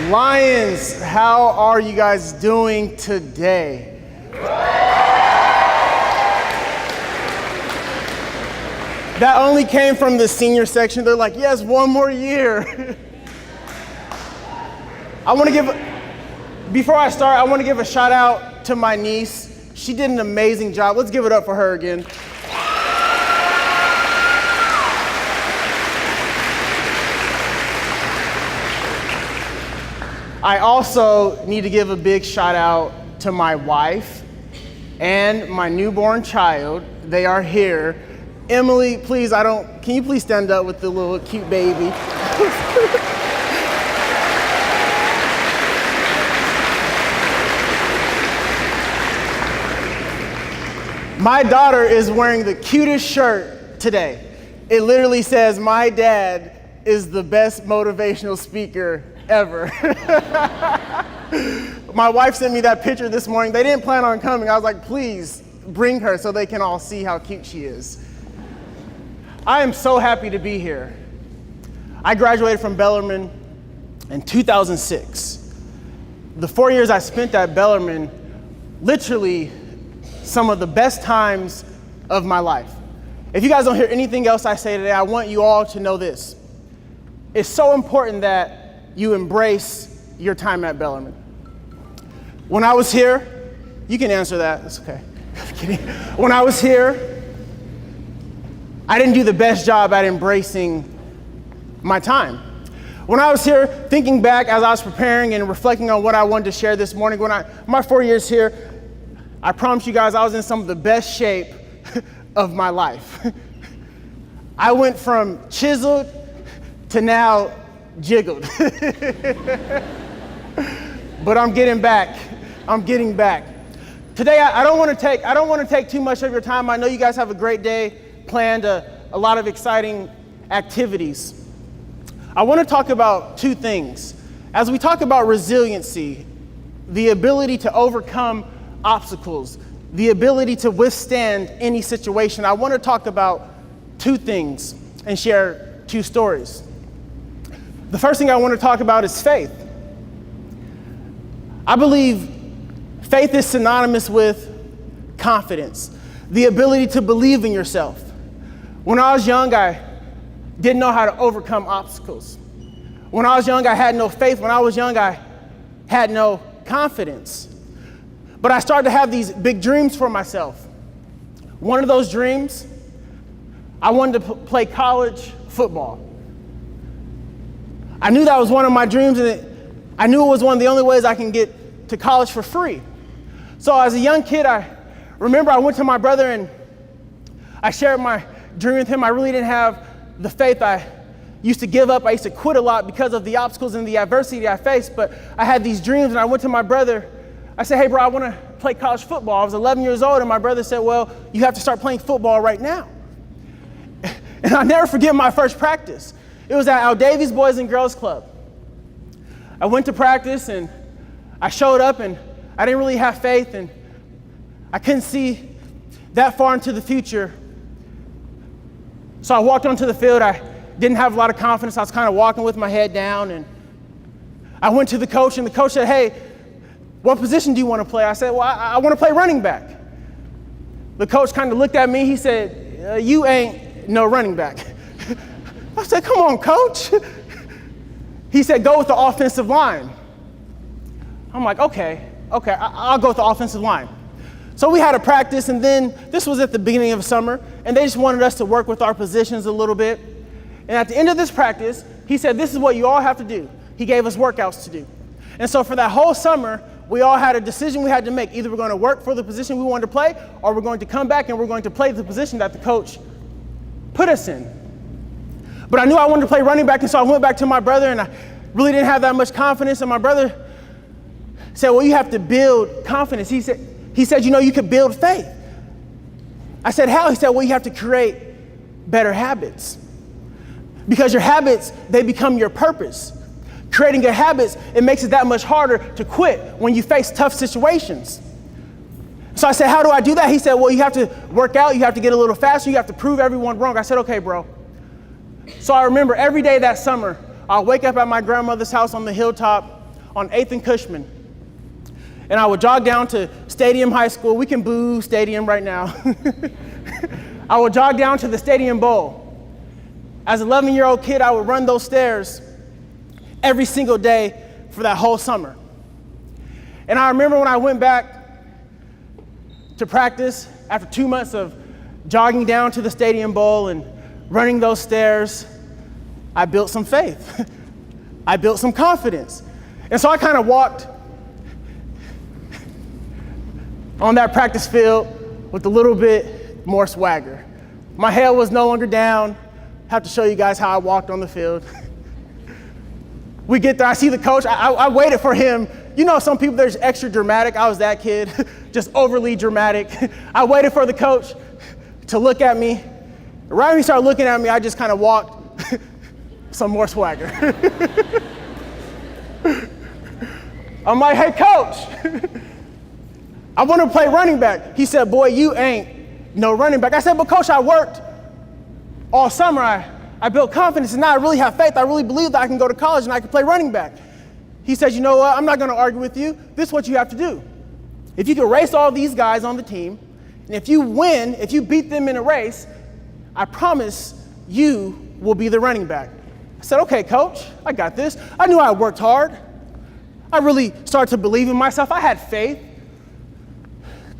Lions, how are you guys doing today? That only came from the senior section. They're like, yes, one more year. Before I start, I want to give a shout out to my niece. She did an amazing job. Let's give it up for her again. I also need to give a big shout out to my wife and my newborn child. They are here. Emily, please, can you please stand up with the little cute baby? My daughter is wearing the cutest shirt today. It literally says, "My dad is the best motivational speaker ever." My wife sent me that picture this morning. They didn't plan on coming. I was like, please bring her so they can all see how cute she is. I am so happy to be here. I graduated from Bellarmine in 2006. The 4 years I spent at Bellarmine, literally some of the best times of my life. If you guys don't hear anything else I say today, I want you all to know this. It's so important that you embrace your time at Bellarmine. When I was here, you can answer that, it's okay. When I was here, I didn't do the best job at embracing my time. When I was here, thinking back as I was preparing and reflecting on what I wanted to share this morning, my 4 years here, I promise you guys I was in some of the best shape of my life. I went from chiseled to now jiggled. But I'm getting back. Today I don't want to take too much of your time. I know you guys have a great day planned, a lot of exciting activities. I want to talk about two things. As we talk about resiliency, the ability to overcome obstacles, the ability to withstand any situation, I want to talk about two things and share two stories. The first thing I want to talk about is faith. I believe faith is synonymous with confidence, the ability to believe in yourself. When I was young, I didn't know how to overcome obstacles. When I was young, I had no faith. When I was young, I had no confidence. But I started to have these big dreams for myself. One of those dreams, I wanted to play college football. I knew that was one of my dreams, and I knew it was one of the only ways I can get to college for free. So as a young kid, I remember I went to my brother and I shared my dream with him. I really didn't have the faith. I used to give up. I used to quit a lot because of the obstacles and the adversity I faced, but I had these dreams, and I went to my brother. I said, hey, bro, I want to play college football. I was 11 years old, and my brother said, well, you have to start playing football right now. And I'll never forget my first practice. It was at Al Davies Boys and Girls Club. I went to practice, and I showed up, and I didn't really have faith, and I couldn't see that far into the future. So I walked onto the field. I didn't have a lot of confidence. I was kind of walking with my head down, and I went to the coach, and the coach said, hey, what position do you want to play? I said, well, I want to play running back. The coach kind of looked at me. He said, you ain't no running back. I said, come on, coach. He said, go with the offensive line. I'm like, okay, I'll go with the offensive line. So we had a practice, and then this was at the beginning of summer, and they just wanted us to work with our positions a little bit. And at the end of this practice, he said, this is what you all have to do. He gave us workouts to do. And so for that whole summer, we all had a decision we had to make. Either we're going to work for the position we wanted to play, or we're going to come back and we're going to play the position that the coach put us in. But I knew I wanted to play running back, and so I went back to my brother, and I really didn't have that much confidence. And my brother said, well, you have to build confidence. He said, you know, you could build faith. I said, how? He said, well, you have to create better habits. Because your habits, they become your purpose. Creating good habits, it makes it that much harder to quit when you face tough situations. So I said, how do I do that? He said, well, you have to work out, you have to get a little faster, you have to prove everyone wrong. I said, okay, bro. So I remember every day that summer, I'll wake up at my grandmother's house on the hilltop. on 8th and Cushman. And I would jog down to Stadium High School. We can boo Stadium right now. I would jog down to the Stadium Bowl. As an 11-year-old kid, I would run those stairs every single day for that whole summer. And I remember when I went back to practice after 2 months of jogging down to the Stadium Bowl and running those stairs, I built some faith. I built some confidence. And so I kind of walked on that practice field with a little bit more swagger. My head was no longer down. I have to show you guys how I walked on the field. We get there, I see the coach. I waited for him. You know, some people, they're just extra dramatic. I was that kid, just overly dramatic. I waited for the coach to look at me. Right when he started looking at me, I just kind of walked some more swagger. I'm like, hey, coach, I want to play running back. He said, boy, you ain't no running back. I said, but coach, I worked all summer. I built confidence, and now I really have faith. I really believe that I can go to college and I can play running back. He said, you know what? I'm not going to argue with you. This is what you have to do. If you can race all these guys on the team, and if you win, if you beat them in a race, I promise you will be the running back. I said, okay, coach, I got this. I knew I worked hard. I really started to believe in myself. I had faith.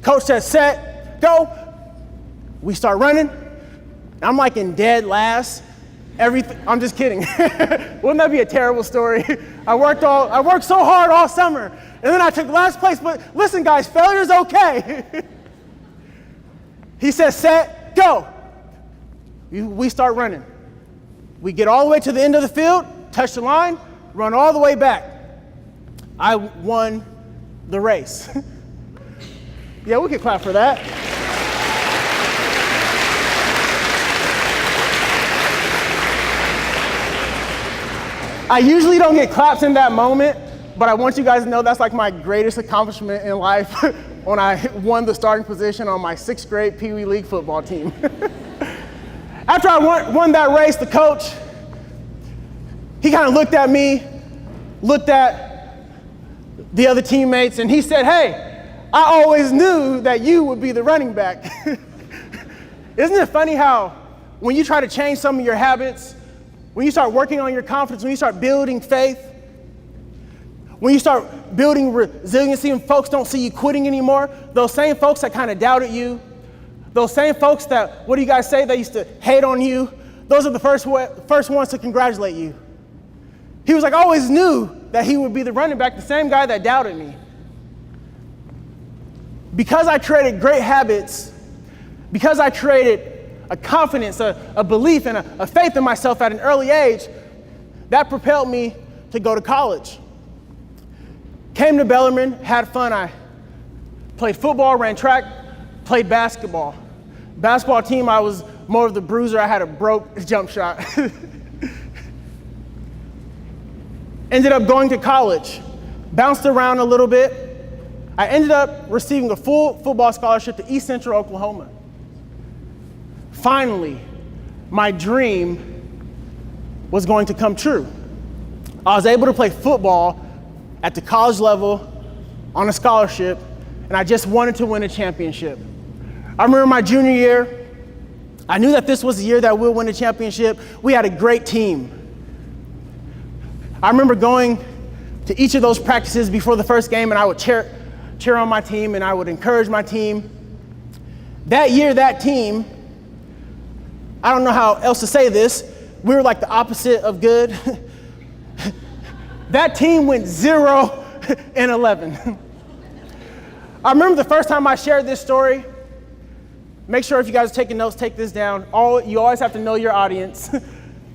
Coach said, set, go. We start running. I'm like in dead last. I'm just kidding. Wouldn't that be a terrible story? I worked so hard all summer, and then I took last place. But listen, guys, failure's okay. He says, set, go. We start running. We get all the way to the end of the field, touch the line, run all the way back. I won the race. Yeah, we can clap for that. I usually don't get claps in that moment, but I want you guys to know that's like my greatest accomplishment in life when I won the starting position on my 6th grade Pee Wee League football team. After I won that race, the coach, he kind of looked at me, looked at the other teammates, and he said, hey, I always knew that you would be the running back. Isn't it funny how when you try to change some of your habits, when you start working on your confidence, when you start building faith, when you start building resiliency and folks don't see you quitting anymore, those same folks that kind of doubted you, those same folks that, what do you guys say, they used to hate on you, those are the first ones to congratulate you. He was like, I always knew that he would be the running back, the same guy that doubted me. Because I created great habits, because I created a confidence, a belief, and a faith in myself at an early age, that propelled me to go to college. Came to Bellarmine, had fun. I played football, ran track, played basketball. Basketball team, I was more of the bruiser. I had a broke jump shot. Ended up going to college, bounced around a little bit. I ended up receiving a full football scholarship to East Central Oklahoma. Finally, my dream was going to come true. I was able to play football at the college level on a scholarship, and I just wanted to win a championship. I remember my junior year, I knew that this was the year that we'll win a championship. We had a great team. I remember going to each of those practices before the first game, and I would cheer on my team, and I would encourage my team. That year, that team, I don't know how else to say this, we were like the opposite of good. That team went 0-11. I remember the first time I shared this story. Make sure if you guys are taking notes, take this down. You always have to know your audience.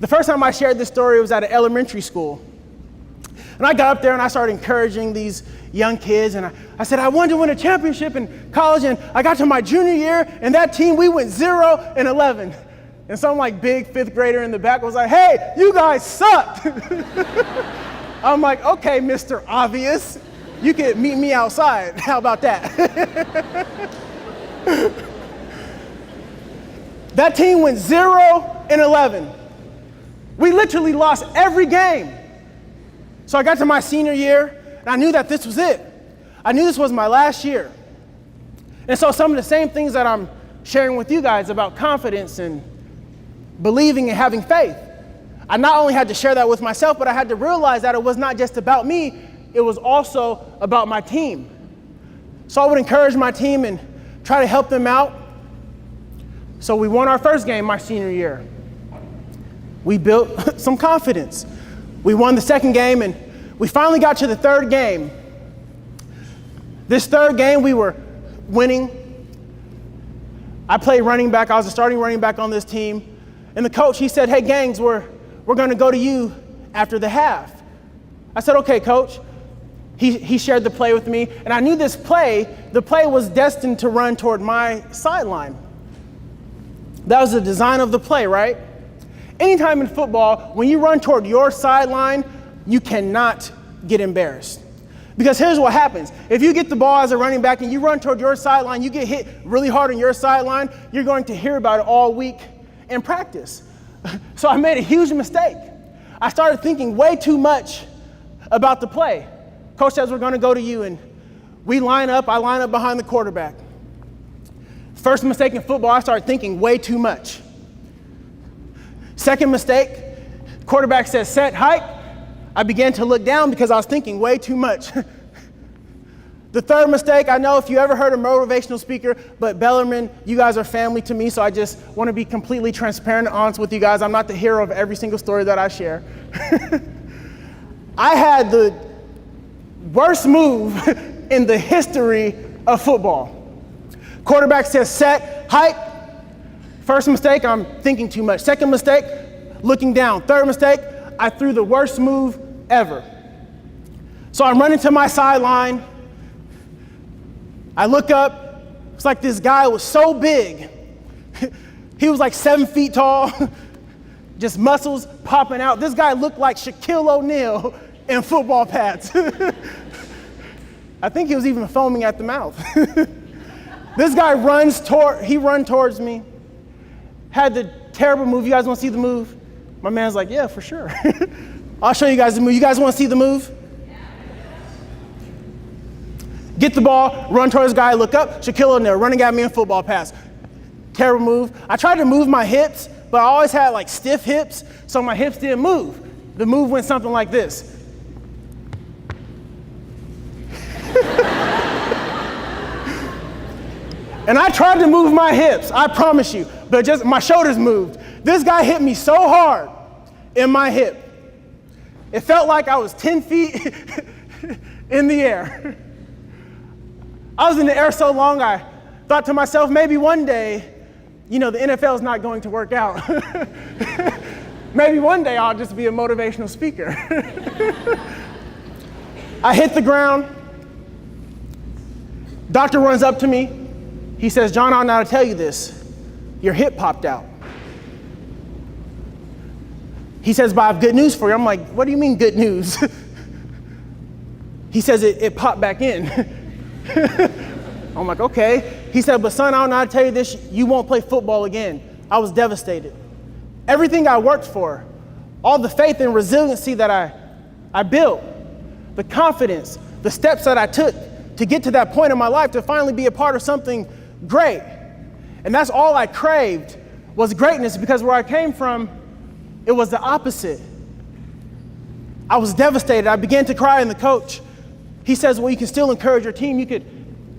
The first time I shared this story was at an elementary school. And I got up there and I started encouraging these young kids, and I said, I wanted to win a championship in college, and I got to my junior year, and that team, we went 0-11. And some like big 5th grader in the back was like, hey, you guys sucked. I'm like, okay, Mr. Obvious, you can meet me outside. How about that? That team went 0-11. We literally lost every game. So I got to my senior year, And I knew that this was it. I knew this was my last year. And so some of the same things that I'm sharing with you guys about confidence and believing and having faith, I not only had to share that with myself, but I had to realize that it was not just about me, it was also about my team. So I would encourage my team and try to help them out. So we won our first game my senior year. We built some confidence. We won the second game, and we finally got to the third game. This third game, we were winning. I played running back. I was a starting running back on this team. And the coach, he said, "Hey, gangs, we're going to go to you after the half." I said, "Okay, coach." He shared the play with me, and I knew the play was destined to run toward my sideline. That was the design of the play, right? Anytime in football, when you run toward your sideline, you cannot get embarrassed. Because here's what happens. If you get the ball as a running back and you run toward your sideline, you get hit really hard on your sideline, you're going to hear about it all week in practice. So I made a huge mistake. I started thinking way too much about the play. Coach says, "We're going to go to you," and I line up behind the quarterback. First mistake in football, I started thinking way too much. Second mistake, quarterback says, "Set, hike." I began to look down because I was thinking way too much. The third mistake, I know if you ever heard a motivational speaker, but Bellarmine, you guys are family to me, so I just want to be completely transparent and honest with you guys. I'm not the hero of every single story that I share. I had the worst move in the history of football. Quarterback says, "Set, hike." First mistake, I'm thinking too much. Second mistake, looking down. Third mistake, I threw the worst move ever. So I'm running to my sideline. I look up. It's like this guy was so big. He was like 7 feet tall, just muscles popping out. This guy looked like Shaquille O'Neal in football pads. I think he was even foaming at the mouth. This guy runs towards me. Had the terrible move. You guys want to see the move? My man's like, "Yeah, for sure." I'll show you guys the move. You guys want to see the move? Get the ball, run towards the guy, look up, Shaquille O'Neal running at me in football pass. Terrible move. I tried to move my hips, but I always had like stiff hips, so my hips didn't move. The move went something like this. And I tried to move my hips, I promise you, but just my shoulders moved. This guy hit me so hard in my hip. It felt like I was 10 feet in the air. I was in the air so long, I thought to myself, maybe one day, the NFL is not going to work out. Maybe one day I'll just be a motivational speaker. I hit the ground. Doctor runs up to me. He says, "John, I don't know how to tell you this. Your hip popped out." He says, "But I have good news for you." I'm like, "What do you mean good news?" He says, it popped back in. I'm like, "Okay." He said, "But son, I don't know how to tell you this. You won't play football again." I was devastated. Everything I worked for, all the faith and resiliency that I built, the confidence, the steps that I took to get to that point in my life to finally be a part of something great. And that's all I craved was greatness, because where I came from, it was the opposite. I was devastated. I began to cry, and the coach, he says, "Well, you can still encourage your team. You could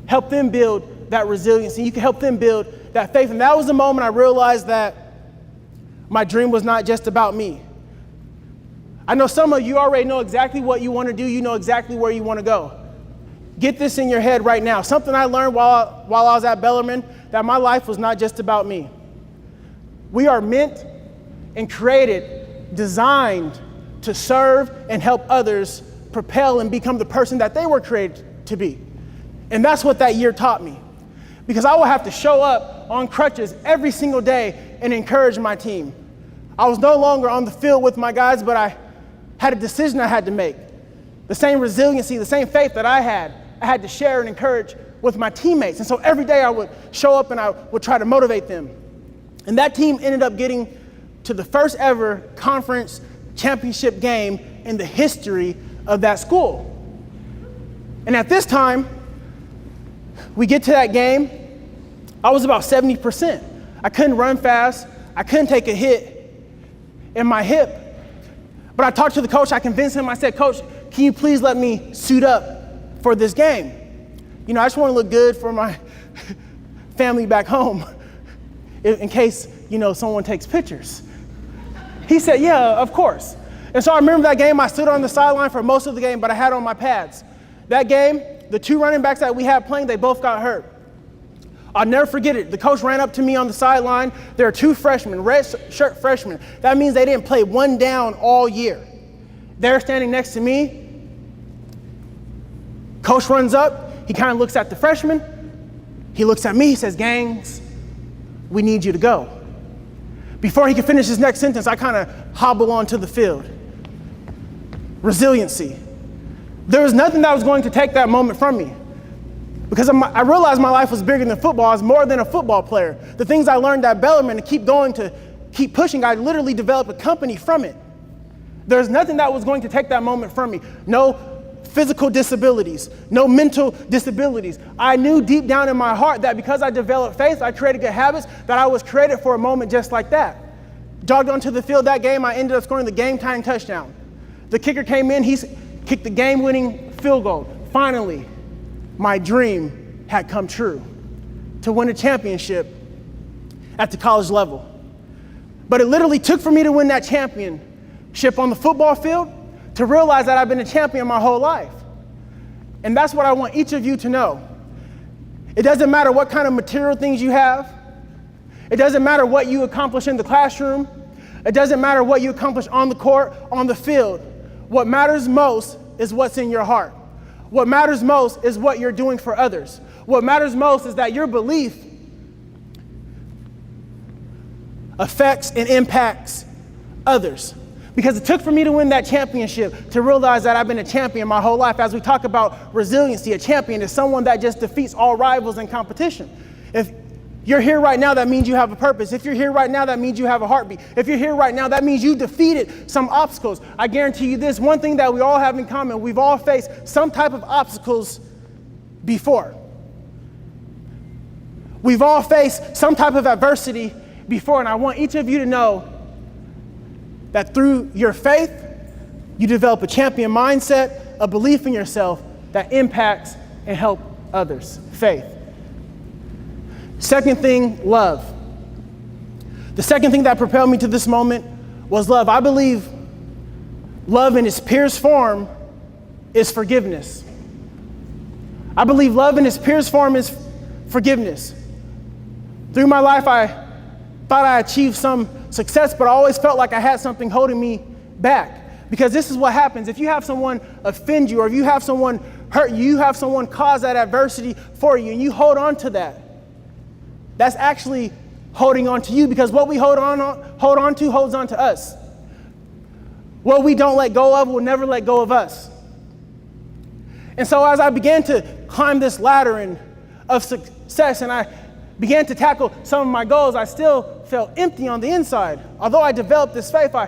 help them build that resiliency. You could help them build that faith." And that was the moment I realized that my dream was not just about me. I know some of you already know exactly what you want to do. You know exactly where you want to go. Get this in your head right now. Something I learned while I was at Bellarmine, that my life was not just about me. We are meant and created, designed to serve and help others propel and become the person that they were created to be. And that's what that year taught me. Because I would have to show up on crutches every single day and encourage my team. I was no longer on the field with my guys, but I had a decision I had to make. The same resiliency, the same faith that I had to share and encourage with my teammates. And so every day I would show up and I would try to motivate them. And that team ended up getting to the first ever conference championship game in the history of that school. And at this time, we get to that game, I was about 70%. I couldn't run fast. I couldn't take a hit in my hip. But I talked to the coach. I convinced him. I said, Coach, can you please let me suit up for this game? You know, I just want to look good for my family back home in case, you know, someone takes pictures. He said, yeah, of course. And so I remember that game. I stood on the sideline for most of the game, but I had on my pads. That game, the two running backs that we had playing, they both got hurt. I'll never forget it. The coach ran up to me on the sideline. There are two freshmen, red shirt freshmen. That means they didn't play one down all year. They're standing next to me. Coach runs up. He kind of looks at the freshman. He looks at me. He says, Gangs, we need you to go. Before he could finish his next sentence, I kind of hobble onto the field. Resiliency. There was nothing that was going to take that moment from me. Because I realized my life was bigger than football. I was more than a football player. The things I learned at Bellarmine to keep going, to keep pushing, I literally developed a company from it. There's nothing that was going to take that moment from me. No physical disabilities, no mental disabilities. I knew deep down in my heart that because I developed faith, I created good habits, that I was created for a moment just like that. Jogged onto the field that game, I ended up scoring the game-tying touchdown. The kicker came in, he kicked the game-winning field goal. Finally, my dream had come true, to win a championship at the college level. But it literally took for me to win that championship on the football field to realize that I've been a champion my whole life. And that's what I want each of you to know. It doesn't matter what kind of material things you have. It doesn't matter what you accomplish in the classroom. It doesn't matter what you accomplish on the court, on the field. What matters most is what's in your heart. What matters most is what you're doing for others. What matters most is that your belief affects and impacts others. Because it took for me to win that championship to realize that I've been a champion my whole life. As we talk about resiliency, a champion is someone that just defeats all rivals in competition. If you're here right now, that means you have a purpose. If you're here right now, that means you have a heartbeat. If you're here right now, that means you defeated some obstacles. I guarantee you this, one thing that we all have in common, we've all faced some type of obstacles before. We've all faced some type of adversity before, and I want each of you to know that through your faith, you develop a champion mindset, a belief in yourself that impacts and helps others. Faith. Second thing, love. The second thing that propelled me to this moment was love. I believe love in its purest form is forgiveness. I believe love in its purest form is forgiveness. Through my life, I thought I achieved some success, but I always felt like I had something holding me back. Because this is what happens. If you have someone offend you, or if you have someone hurt you, you have someone cause that adversity for you, and you hold on to that, that's actually holding on to you, because what we hold on to holds on to us. What we don't let go of will never let go of us. And so as I began to climb this ladder of success, and I began to tackle some of my goals, I still felt empty on the inside. Although I developed this faith, I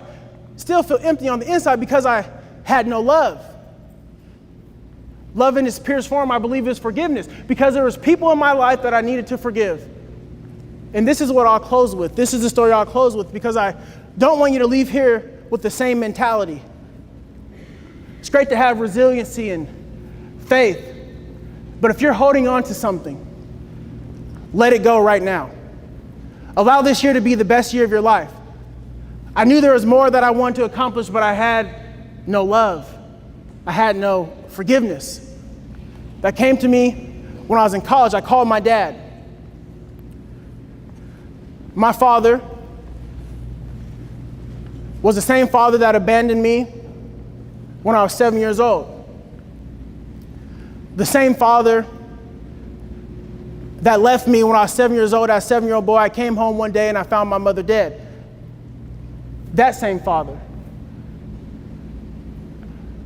still feel empty on the inside because I had no love. Love in its purest form, I believe, is forgiveness, because there was people in my life that I needed to forgive. And this is what I'll close with. This is the story I'll close with, because I don't want you to leave here with the same mentality. It's great to have resiliency and faith, but if you're holding on to something, let it go right now. Allow this year to be the best year of your life. I knew there was more that I wanted to accomplish, but I had no love. I had no forgiveness. That came to me when I was in college. I called my dad. My father was the same father that abandoned me when I was 7 years old. The same father that left me when I was 7 years old. As a 7-year-old boy, I came home one day and I found my mother dead. That same father.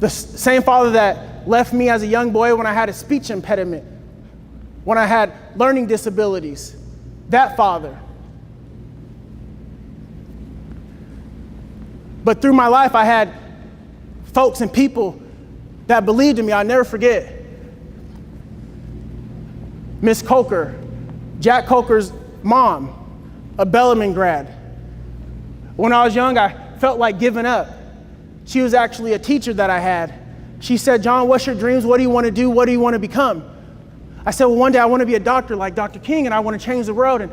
The same father that left me as a young boy when I had a speech impediment, when I had learning disabilities. That father. But through my life, I had folks and people that believed in me. I'll never forget. Miss Coker, Jack Coker's mom, a Bellarmine grad. When I was young, I felt like giving up. She was actually a teacher that I had. She said, John, what's your dreams? What do you want to do? What do you want to become? I said, well, one day I want to be a doctor like Dr. King, and I want to change the world. And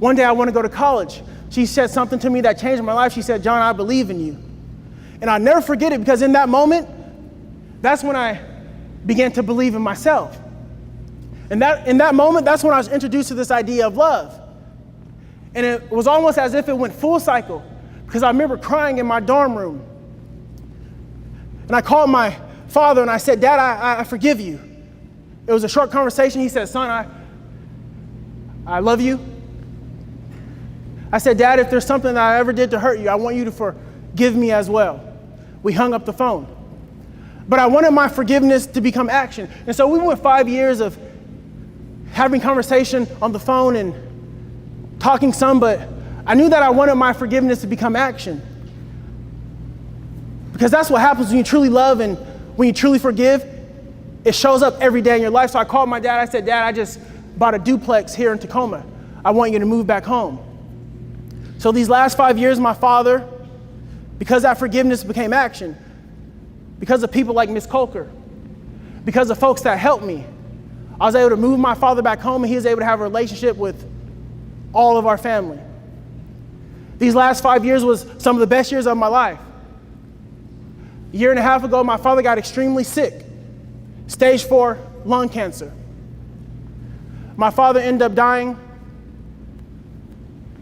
one day I want to go to college. She said something to me that changed my life. She said, John, I believe in you. And I'll never forget it, because in that moment, that's when I began to believe in myself. And in that moment, that's when I was introduced to this idea of love. And it was almost as if it went full cycle, because I remember crying in my dorm room. And I called my father and I said, Dad, I forgive you. It was a short conversation. He said, son, I love you. I said, Dad, if there's something that I ever did to hurt you, I want you to forgive me as well. We hung up the phone. But I wanted my forgiveness to become action. And so we went 5 years of having conversation on the phone and talking some, but I knew that I wanted my forgiveness to become action. Because that's what happens when you truly love and when you truly forgive. It shows up every day in your life. So I called my dad. I said, Dad, I just bought a duplex here in Tacoma. I want you to move back home. So these last 5 years, my father, because that forgiveness became action, because of people like Miss Coker, because of folks that helped me, I was able to move my father back home, and he was able to have a relationship with all of our family. These last 5 years was some of the best years of my life. A year and a half ago, my father got extremely sick, stage 4 lung cancer. My father ended up dying,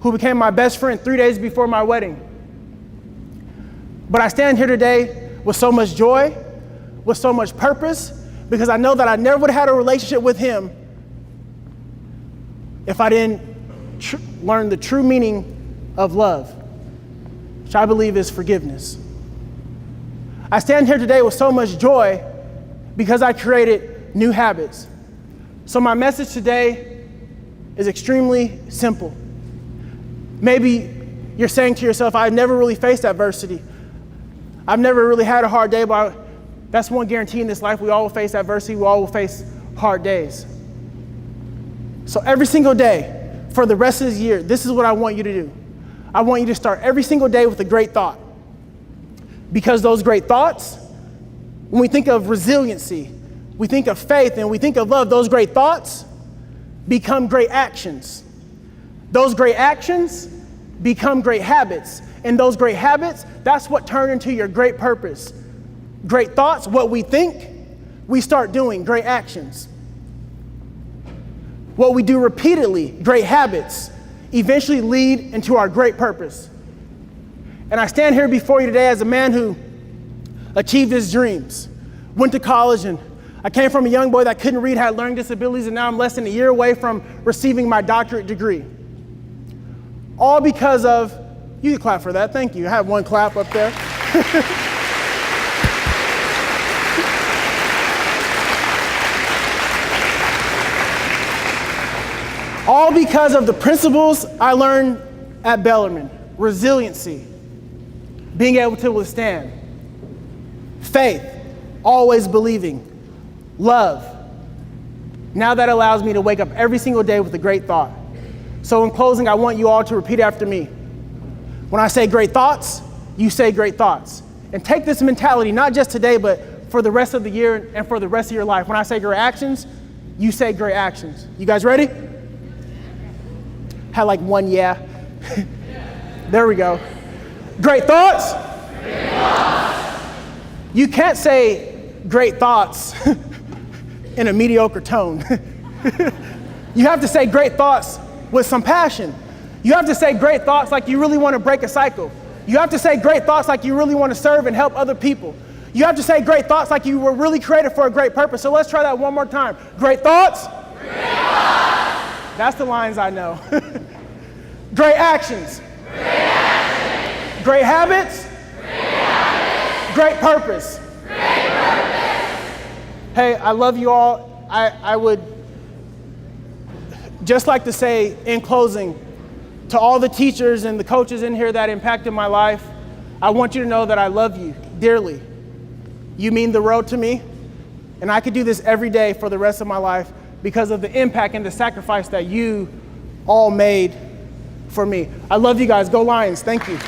who became my best friend 3 days before my wedding. But I stand here today with so much joy, with so much purpose, because I know that I never would have had a relationship with him if I didn't learn the true meaning of love, which I believe is forgiveness. I stand here today with so much joy because I created new habits. So my message today is extremely simple. Maybe you're saying to yourself, I've never really faced adversity. I've never really had a hard day, but that's one guarantee in this life. We all will face adversity. We all will face hard days. So every single day for the rest of this year, this is what I want you to do. I want you to start every single day with a great thought. Because those great thoughts, when we think of resiliency, we think of faith, and we think of love, those great thoughts become great actions. Those great actions become great habits. And those great habits, that's what turn into your great purpose. Great thoughts, what we think, we start doing, great actions. What we do repeatedly, great habits, eventually lead into our great purpose. And I stand here before you today as a man who achieved his dreams, went to college, and I came from a young boy that couldn't read, had learning disabilities, and now I'm less than a year away from receiving my doctorate degree. All because of, you can clap for that, thank you. I have one clap up there. All because of the principles I learned at Bellarmine. Resiliency, being able to withstand. Faith, always believing. Love. Now that allows me to wake up every single day with a great thought. So in closing, I want you all to repeat after me. When I say great thoughts, you say great thoughts. And take this mentality, not just today, but for the rest of the year and for the rest of your life. When I say great actions, you say great actions. You guys ready? Had like one yeah. There we go. Great thoughts? Great thoughts. You can't say great thoughts in a mediocre tone. You have to say great thoughts with some passion. You have to say great thoughts like you really want to break a cycle. You have to say great thoughts like you really want to serve and help other people. You have to say great thoughts like you were really created for a great purpose. So let's try that one more time. Great thoughts? Great thoughts. That's the lines I know. Great actions. Great actions. Great habits. Great habits. Great purpose. Great purpose. Hey, I love you all. I would just like to say in closing to all the teachers and the coaches in here that impacted my life, I want you to know that I love you dearly. You mean the world to me, and I could do this every day for the rest of my life because of the impact and the sacrifice that you all made for me. I love you guys. Go Lions. Thank you.